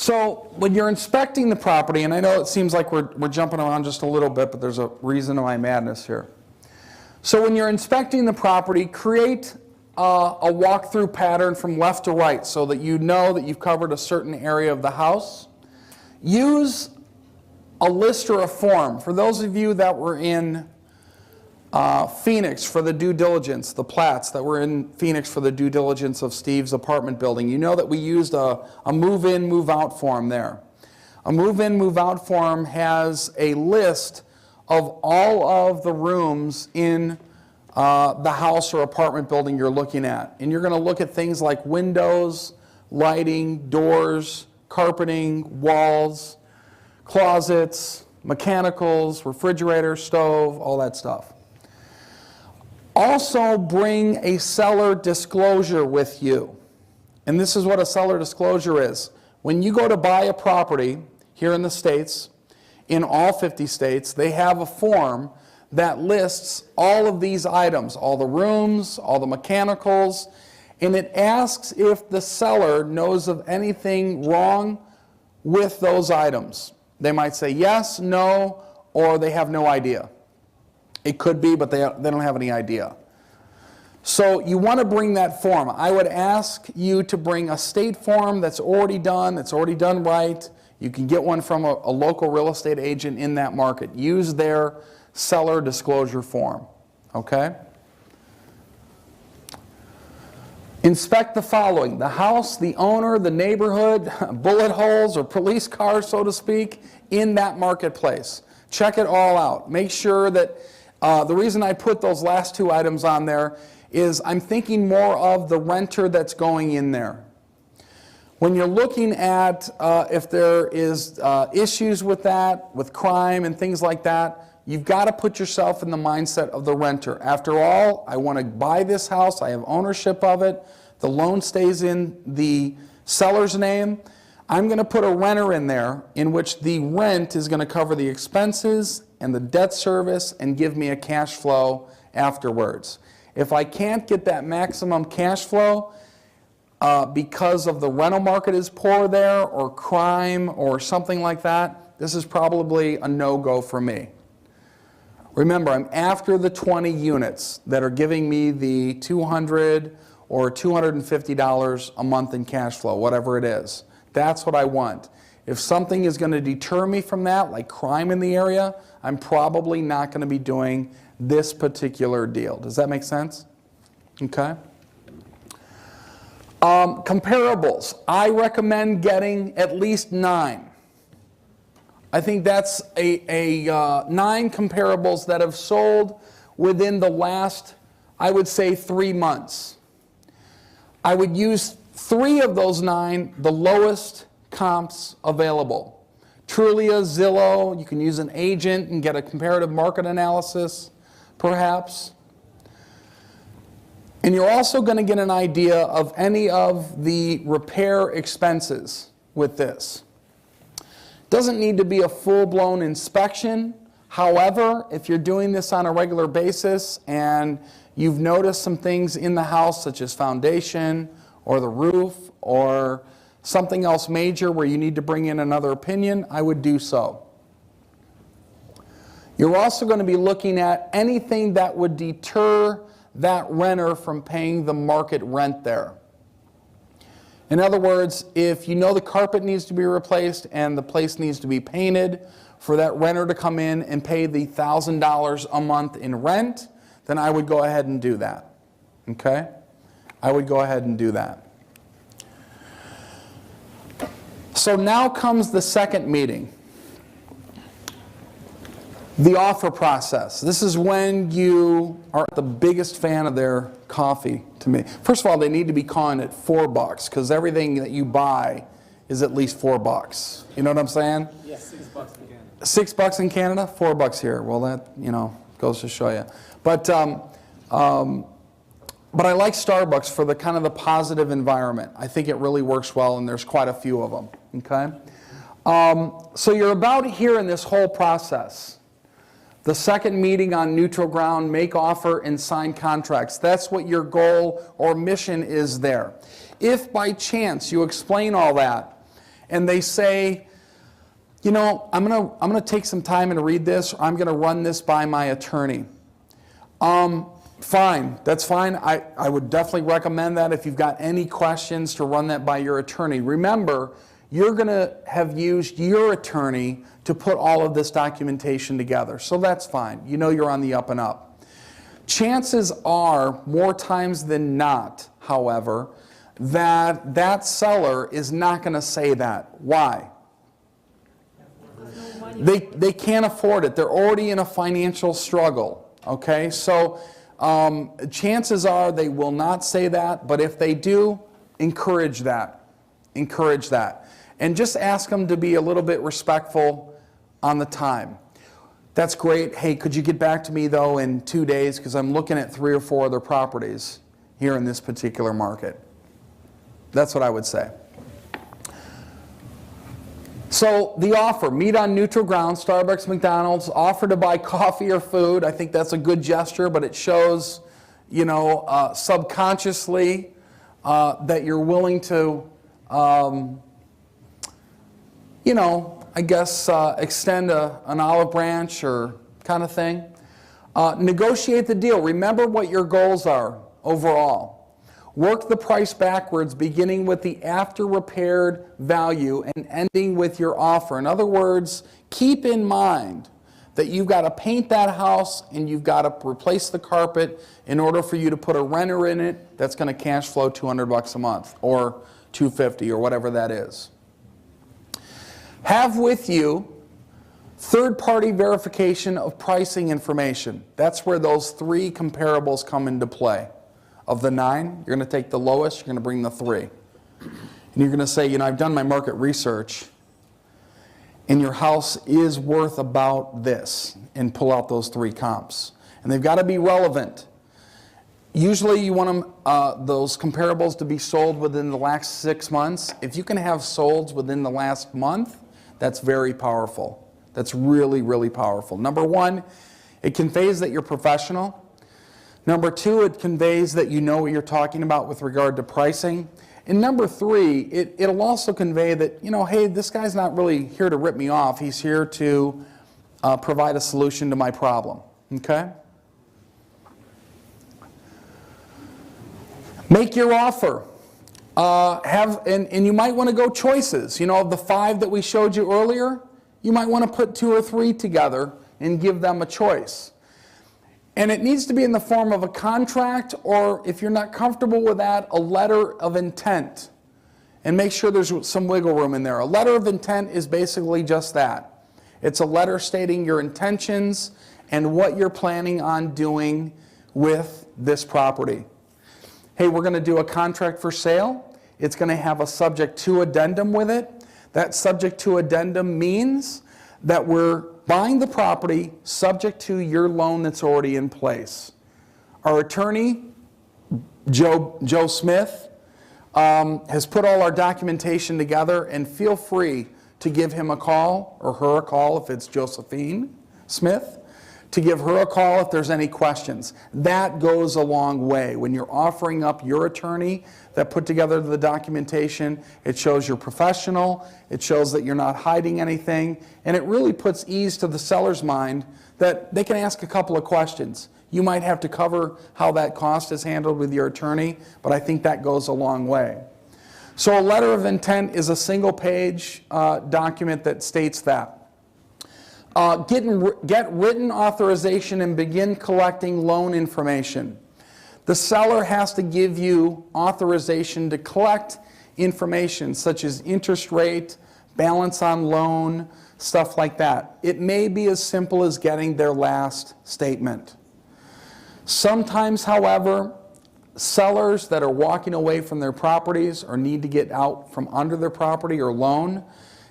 So when you're inspecting the property, and I know it seems like we're jumping around just a little bit, but there's a reason to my madness here. So when you're inspecting the property, create a walkthrough pattern from left to right so that you know that you've covered a certain area of the house. Use a list or a form. For those of you that were in Phoenix for the due diligence, the plats that were in Phoenix for the due diligence of Steve's apartment building, you know that we used a move-in, move-out form there. A move-in, move-out form has a list of all of the rooms in the house or apartment building you're looking at. And you're going to look at things like windows, lighting, doors, carpeting, walls, closets, mechanicals, refrigerator, stove, all that stuff. Also bring a seller disclosure with you. And this is what a seller disclosure is. When you go to buy a property here in the States, in all 50 states, they have a form that lists all of these items, all the rooms, all the mechanicals, and it asks if the seller knows of anything wrong with those items. They might say yes, no, or they have no idea. It could be, but they don't have any idea. So you want to bring that form. I would ask you to bring a state form that's already done right. You can get one from a local real estate agent in that market. Use their seller disclosure form, okay? Inspect the following: the house, the owner, the neighborhood, bullet holes or police cars, so to speak, in that marketplace. Check it all out. Make sure that the reason I put those last two items on there is I'm thinking more of the renter that's going in there. When you're looking at if there is issues with that, with crime and things like that, you've got to put yourself in the mindset of the renter. After all, I want to buy this house, I have ownership of it, the loan stays in the seller's name. I'm going to put a renter in there in which the rent is going to cover the expenses and the debt service and give me a cash flow afterwards. If I can't get that maximum cash flow because of the rental market is poor there, or crime or something like that, this is probably a no-go for me. Remember, I'm after the 20 units that are giving me the $200 or $250 a month in cash flow, whatever it is. That's what I want. If something is going to deter me from that, like crime in the area, I'm probably not going to be doing this particular deal. Does that make sense? Okay. Comparables. I recommend getting at least 9. I think that's 9 comparables that have sold within the last, I would say, 3 months. I would use 3 of those 9, the lowest comps available. Trulia, Zillow, you can use an agent and get a comparative market analysis, perhaps. And you're also going to get an idea of any of the repair expenses with this. Doesn't need to be a full-blown inspection. However, if you're doing this on a regular basis and you've noticed some things in the house such as foundation or the roof or something else major where you need to bring in another opinion, I would do so. You're also going to be looking at anything that would deter that renter from paying the market rent there. In other words, if you know the carpet needs to be replaced and the place needs to be painted, for that renter to come in and pay the $1,000 a month in rent, then I would go ahead and do that. Okay? I would go ahead and do that. So now comes the second meeting. The offer process. This is when you are the biggest fan of their coffee to me. First of all, they need to be calling it $4 because everything that you buy is at least $4. You know what I'm saying? Yes, $6 in Canada. $6 in Canada, $4 here. Well, that, you know, goes to show you. But I like Starbucks for the kind of the positive environment. I think it really works well, and there's quite a few of them. Okay. So you're about here in this whole process. The second meeting on neutral ground, make offer and sign contracts. That's what your goal or mission is there. If by chance you explain all that and they say, you know, I'm gonna take some time and read this, or I'm gonna run this by my attorney. Fine, that's fine. I would definitely recommend that if you've got any questions to run that by your attorney. Remember, you're gonna have used your attorney to put all of this documentation together, so that's fine. You know you're on the up and up. Chances are, more times than not, however, that that seller is not gonna say that. Why? They can't afford it. They're already in a financial struggle, okay? So chances are they will not say that, but if they do, encourage that. Encourage that. And just ask them to be a little bit respectful on the time. That's great. Hey, could you get back to me, though, in 2 days? Because I'm looking at 3 or 4 other properties here in this particular market. That's what I would say. So the offer, meet on neutral ground, Starbucks, McDonald's, offer to buy coffee or food. I think that's a good gesture, but it shows, you know, subconsciously that you're willing to, you know, I guess extend an olive branch or kind of thing. Negotiate the deal. Remember what your goals are overall. Work the price backwards, beginning with the after repaired value and ending with your offer. In other words, keep in mind that you've got to paint that house and you've got to replace the carpet in order for you to put a renter in it that's going to cash flow $200 a month or $250 or whatever that is. Have with you third-party verification of pricing information. That's where those 3 comparables come into play. Of the 9, you're going to take the lowest, you're going to bring the 3. And you're going to say, you know, I've done my market research, and your house is worth about this, and pull out those 3 comps. And they've got to be relevant. Usually you want them, those comparables to be sold within the last 6 months. If you can have solds within the last month, that's very powerful. That's really, really powerful. Number 1, it conveys that you're professional. Number 2, it conveys that you know what you're talking about with regard to pricing. And number 3, it'll also convey that, you know, hey, this guy's not really here to rip me off. He's here to provide a solution to my problem. Okay? Make your offer. And you might want to go choices. You know, of the 5 that we showed you earlier, you might want to put 2 or 3 together and give them a choice. And it needs to be in the form of a contract, or if you're not comfortable with that, a letter of intent. And make sure there's some wiggle room in there. A letter of intent is basically just that. It's a letter stating your intentions and what you're planning on doing with this property. Hey, we're going to do a contract for sale. It's going to have a subject to addendum with it. That subject to addendum means that we're buying the property subject to your loan that's already in place. Our attorney, Joe Smith, has put all our documentation together, and feel free to give him a call, or her a call if it's Josephine Smith, to give her a call if there's any questions. That goes a long way. When you're offering up your attorney that put together the documentation, it shows you're professional, it shows that you're not hiding anything, and it really puts ease to the seller's mind that they can ask a couple of questions. You might have to cover how that cost is handled with your attorney, but I think that goes a long way. So a letter of intent is a single-page document that states that. Get written authorization and begin collecting loan information. The seller has to give you authorization to collect information such as interest rate, balance on loan, stuff like that. It may be as simple as getting their last statement. Sometimes, however, sellers that are walking away from their properties or need to get out from under their property or loan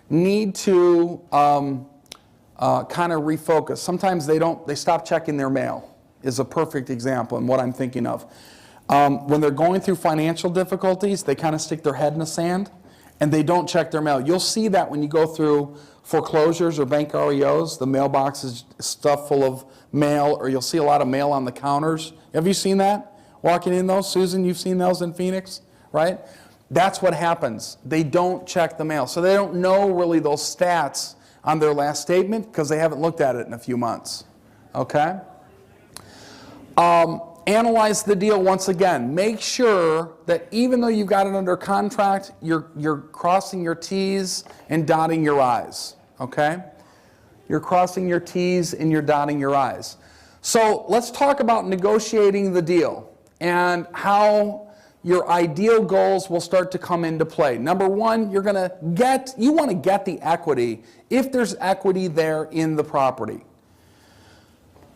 need to kind of refocus. Sometimes they stop checking their mail is a perfect example and what I'm thinking of. When they're going through financial difficulties, they kind of stick their head in the sand and they don't check their mail. You'll see that when you go through foreclosures or bank REOs, the mailbox is stuffed full of mail, or you'll see a lot of mail on the counters. Have you seen that? Walking in those? Susan, you've seen those in Phoenix, right? That's what happens. They don't check the mail. So they don't know really those stats on their last statement because they haven't looked at it in a few months. Okay? Analyze the deal once again. Make sure that even though you've got it under contract, you're crossing your T's and dotting your I's. Okay? You're crossing your T's and you're dotting your I's. So let's talk about negotiating the deal and how your ideal goals will start to come into play. Number one, you want to get the equity if there's equity there in the property.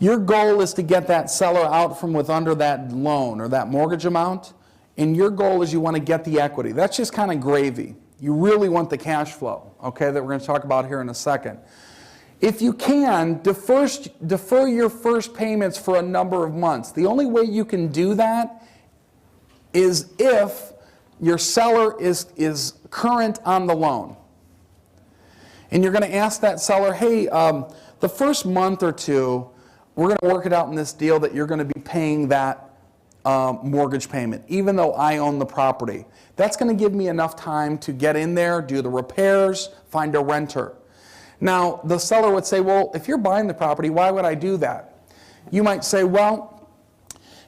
Your goal is to get that seller out from under that loan or that mortgage amount, and your goal is you want to get the equity. That's just kind of gravy. You really want the cash flow, okay, that we're going to talk about here in a second. If you can, defer your first payments for a number of months. The only way you can do that is if your seller is current on the loan. And you're going to ask that seller, hey, the first month or two, we're going to work it out in this deal that you're going to be paying that mortgage payment, even though I own the property. That's going to give me enough time to get in there, do the repairs, find a renter. Now, the seller would say, well, if you're buying the property, why would I do that? You might say, well,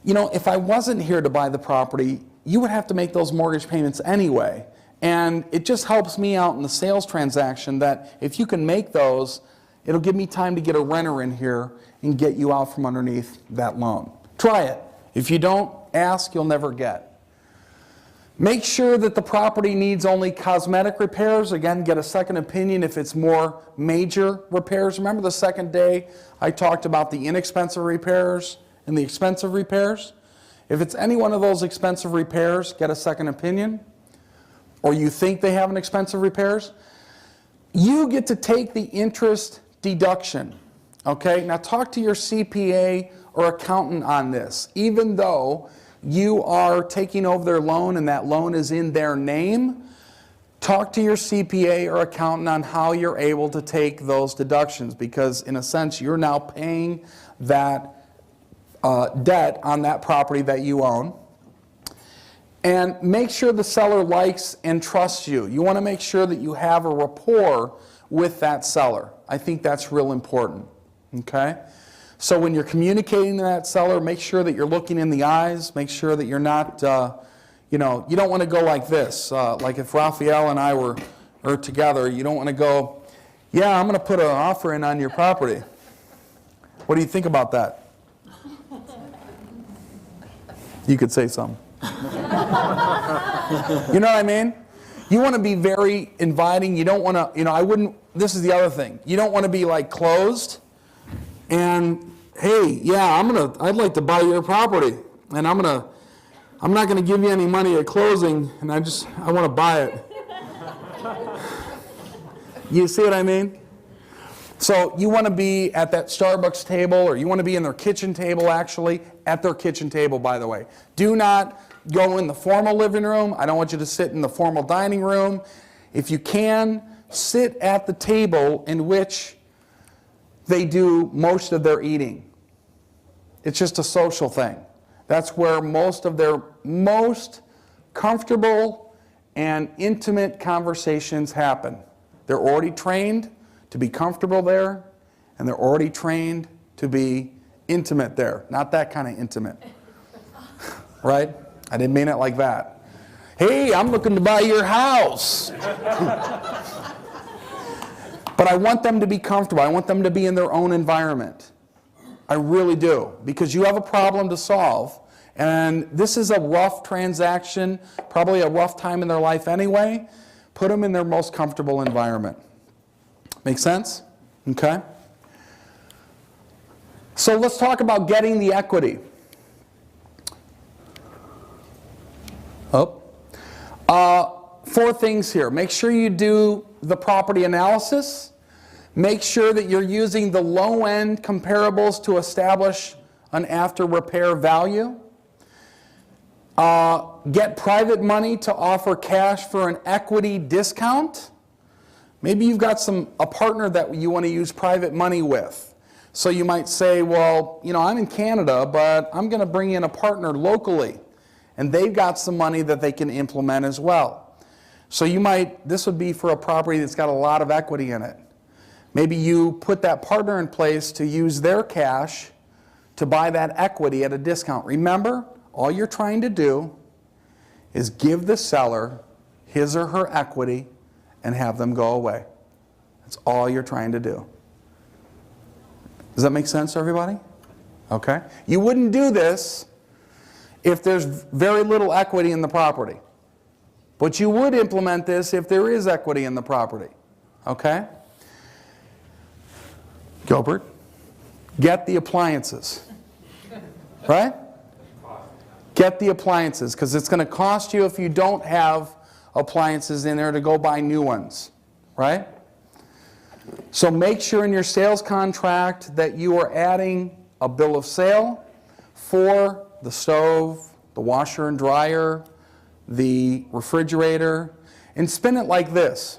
you know, if I wasn't here to buy the property, you would have to make those mortgage payments anyway. And it just helps me out in the sales transaction that if you can make those, it'll give me time to get a renter in here and get you out from underneath that loan. Try it. If you don't ask, you'll never get. Make sure that the property needs only cosmetic repairs. Again, get a second opinion if it's more major repairs. Remember the second day I talked about the inexpensive repairs and the expensive repairs? If it's any one of those expensive repairs, get a second opinion. Or you think they have an expensive repairs, you get to take the interest deduction. Okay, now talk to your CPA or accountant on this. Even though you are taking over their loan and that loan is in their name, talk to your CPA or accountant on how you're able to take those deductions, because in a sense you're now paying that debt on that property that you own. And make sure the seller likes and trusts you. You want to make sure that you have a rapport with that seller. I think that's real important. Okay? So when you're communicating to that seller, make sure that you're looking in the eyes. Make sure that you're not, you don't want to go like this. Like if Raphael and I were together, you don't want to go, yeah, I'm going to put an offer in on your property. What do you think about that? You could say something. You know what I mean? You want to be very inviting. You don't want to, this is the other thing. You don't want to be like closed and, hey, yeah, I'd like to buy your property, and I'm not going to give you any money at closing, and I want to buy it. You see what I mean? So you want to be at that Starbucks table, or you want to be in their kitchen table, actually, at their kitchen table, by the way. Do not go in the formal living room. I don't want you to sit in the formal dining room. If you can, sit at the table in which they do most of their eating. It's just a social thing. That's where most of their most comfortable and intimate conversations happen. They're already trained to be comfortable there, and they're already trained to be intimate there. Not that kind of intimate. Right? I didn't mean it like that. Hey, I'm looking to buy your house. But I want them to be comfortable. I want them to be in their own environment. I really do. Because you have a problem to solve. And this is a rough transaction, probably a rough time in their life anyway. Put them in their most comfortable environment. Make sense? Okay. So let's talk about getting the equity. Four things here. Make sure you do the property analysis. Make sure that you're using the low-end comparables to establish an after-repair value. Get private money to offer cash for an equity discount. Maybe you've got a partner that you want to use private money with. So you might say, well, I'm in Canada, but I'm going to bring in a partner locally. and they've got some money that they can implement as well. So this would be for a property that's got a lot of equity in it. Maybe you put that partner in place to use their cash to buy that equity at a discount. Remember, all you're trying to do is give the seller his or her equity and have them go away. That's all you're trying to do. Does that make sense to everybody? Okay. You wouldn't do this if there's very little equity in the property. But you would implement this if there is equity in the property. Okay? Gilbert, get the appliances. Right? Get the appliances, because it's going to cost you if you don't have appliances in there to go buy new ones. Right? So make sure in your sales contract that you are adding a bill of sale for the stove, the washer and dryer, the refrigerator, and spin it like this.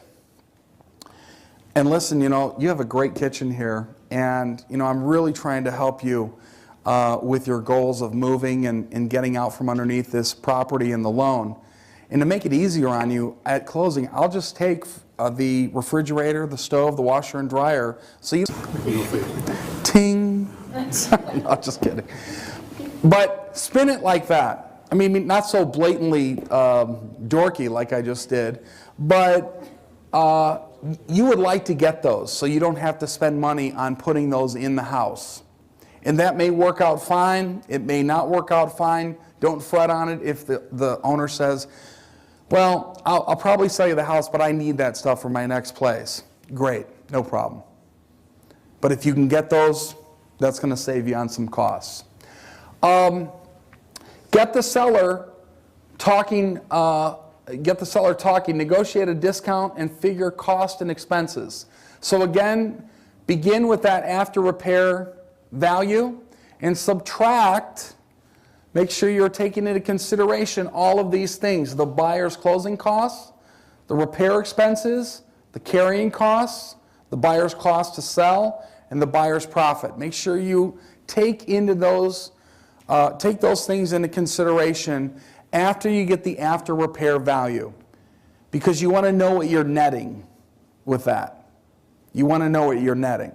And listen, you have a great kitchen here, and I'm really trying to help you with your goals of moving and getting out from underneath this property and the loan. And to make it easier on you, at closing, I'll just take the refrigerator, the stove, the washer and dryer. So you ting. No, just kidding. But spin it like that. I mean, not so blatantly dorky like I just did, but you would like to get those so you don't have to spend money on putting those in the house. And that may work out fine. It may not work out fine. Don't fret on it if the owner says, well, I'll probably sell you the house, but I need that stuff for my next place. Great, no problem. But if you can get those, that's going to save you on some costs. Get the seller talking, negotiate a discount, and figure cost and expenses. So again, begin with that after repair value and subtract. Make sure you're taking into consideration all of these things: the buyer's closing costs, the repair expenses, the carrying costs, the buyer's cost to sell, and the buyer's profit. Make sure you take those things into consideration after you get the after repair value, because you want to know what you're netting with that. You want to know what you're netting.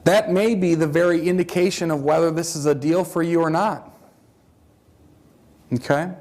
That may be the very indication of whether this is a deal for you or not. Okay?